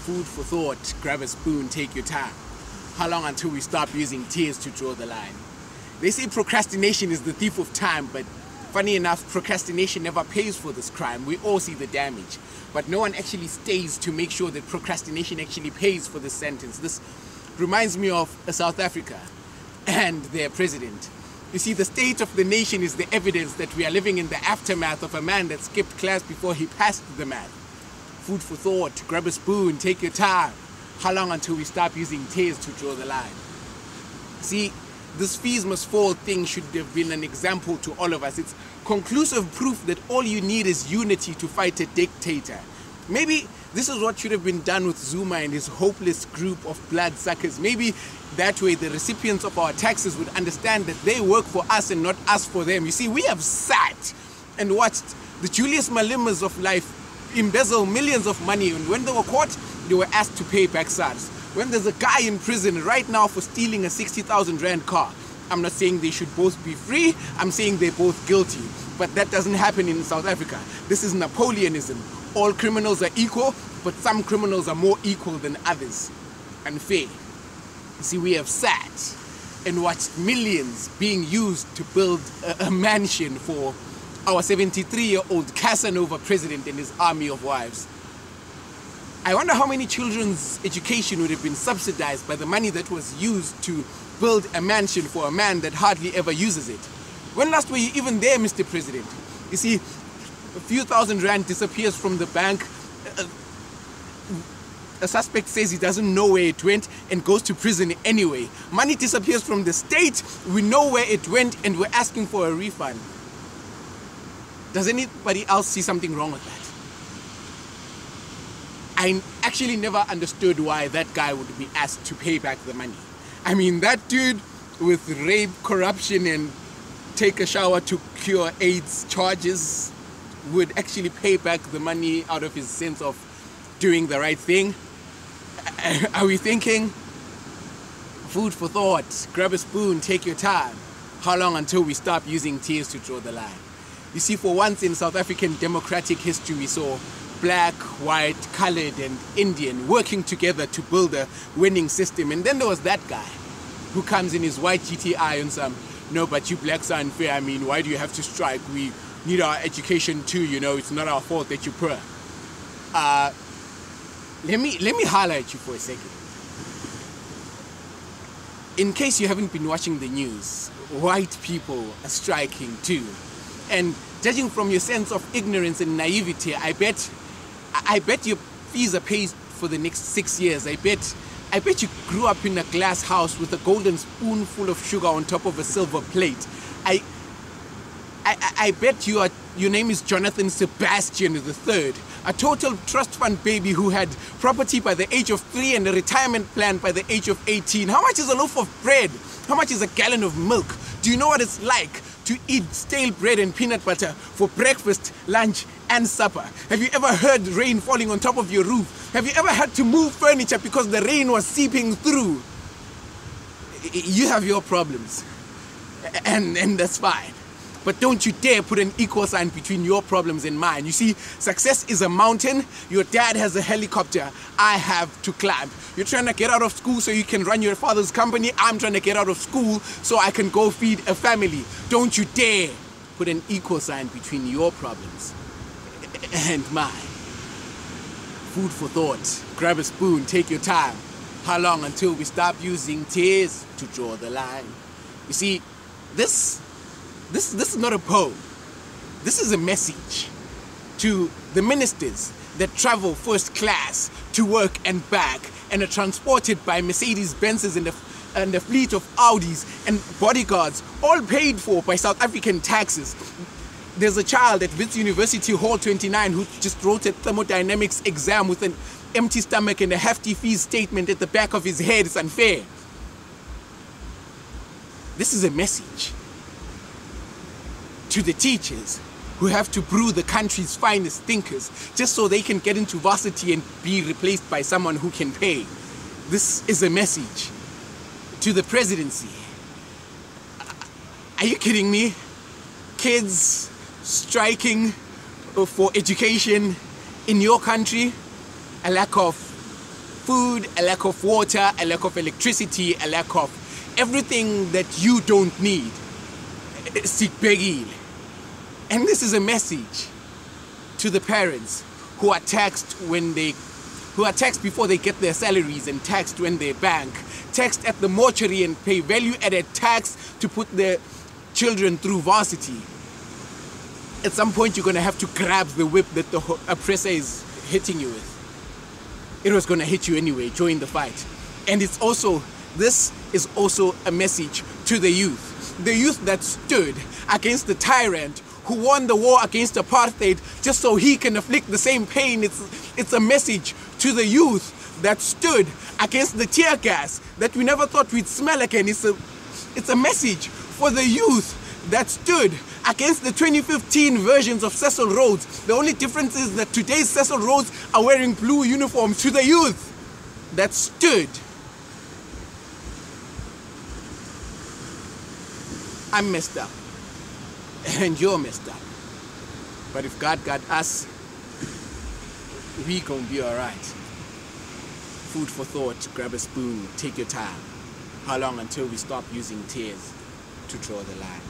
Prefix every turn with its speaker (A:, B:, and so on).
A: Food for thought, grab a spoon, take your time. How long until we stop using tears to draw the line? They say procrastination is the thief of time, but funny enough, procrastination never pays for this crime. We all see the damage, but no one actually stays to make sure that procrastination actually pays for this sentence. This reminds me of South Africa and their president. You see, the state of the nation is the evidence that we are living in the aftermath of a man that skipped class before he passed the math. Food for thought, grab a spoon, take your time. How long until we stop using tears to draw the line? See, this fees must fall thing should have been an example to all of us. It's conclusive proof that all you need is unity to fight a dictator. Maybe this is what should have been done with Zuma and his hopeless group of bloodsuckers. Maybe that way the recipients of our taxes would understand that they work for us and not us for them. You see, we have sat and watched the Julius Malimas of life embezzle millions of money, and when they were caught, they were asked to pay back SARS. When there's a guy in prison right now for stealing a 60,000 Rand car, I'm not saying they should both be free, I'm saying they're both guilty. But that doesn't happen in South Africa. This is Napoleonism. All criminals are equal, but some criminals are more equal than others. Unfair. You see, we have sat and watched millions being used to build a mansion for our 73-year-old Casanova president and his army of wives. I wonder how many children's education would have been subsidized by the money that was used to build a mansion for a man that hardly ever uses it. When last were you even there, Mr. President? You see, a few thousand Rand disappears from the bank. A suspect says he doesn't know where it went and goes to prison anyway. Money disappears from the state, we know where it went, and we're asking for a refund. Does anybody else see something wrong with that? I actually never understood why that guy would be asked to pay back the money. I mean, that dude with rape, corruption, and take a shower to cure AIDS charges would actually pay back the money out of his sense of doing the right thing. Are we thinking? Food for thought, grab a spoon, take your time. How long until we stop using tears to draw the line? You see, for once in South African democratic history, we saw black, white, colored, and Indian working together to build a winning system. And then there was that guy who comes in his white GTI and some, no, but you blacks are unfair. I mean, why do you have to strike? We need our education too, you know, it's not our fault that you're poor. Let me highlight you for a second. In case you haven't been watching the news, white people are striking too. And judging from your sense of ignorance and naivety, I bet your fees are paid for the next 6 years. I bet you grew up in a glass house with a golden spoonful of sugar on top of a silver plate. I bet your name is Jonathan Sebastian III, a total trust fund baby who had property by the age of 3 and a retirement plan by the age of 18. How much is a loaf of bread? How much is a gallon of milk? Do you know what it's like to eat stale bread and peanut butter for breakfast, lunch, and supper? Have you ever heard rain falling on top of your roof? Have you ever had to move furniture because the rain was seeping through? You have your problems, and that's fine. But don't you dare put an equal sign between your problems and mine. You see, success is a mountain. Your dad has a helicopter. I have to climb. You're trying to get out of school so you can run your father's company. I'm trying to get out of school so I can go feed a family. Don't you dare put an equal sign between your problems and mine. Food for thought. Grab a spoon, take your time. How long until we stop using tears to draw the line? You see, this is not a poem. This is a message to the ministers that travel first class to work and back and are transported by Mercedes-Benzes and a fleet of Audis and bodyguards, all paid for by South African taxes. There's a child at Wits University Hall 29 who just wrote a thermodynamics exam with an empty stomach and a hefty fees statement at the back of his head. It's unfair. This is a message to the teachers who have to brew the country's finest thinkers just so they can get into varsity and be replaced by someone who can pay. This is a message to the presidency. Are you kidding me? Kids striking for education in your country, a lack of food, a lack of water, a lack of electricity, a lack of everything that you don't need. Sikbegile. And this is a message to the parents who are taxed before they get their salaries, and taxed when they bank, taxed at the mortuary and pay value-added tax to put their children through varsity. At some point, you're going to have to grab the whip that the oppressor is hitting you with. It was going to hit you anyway. Join the fight. And this is also a message to the youth. The youth that stood against the tyrant who won the war against apartheid just so he can inflict the same pain. It's a message to the youth that stood against the tear gas that we never thought we'd smell again. It's a message for the youth that stood against the 2015 versions of Cecil Rhodes. The only difference is that today's Cecil Rhodes are wearing blue uniforms. To the youth that stood, I'm messed up. And you're messed up. But if God got us, we gonna be alright. Food for thought, grab a spoon, take your time. How long until we stop using tears to draw the line?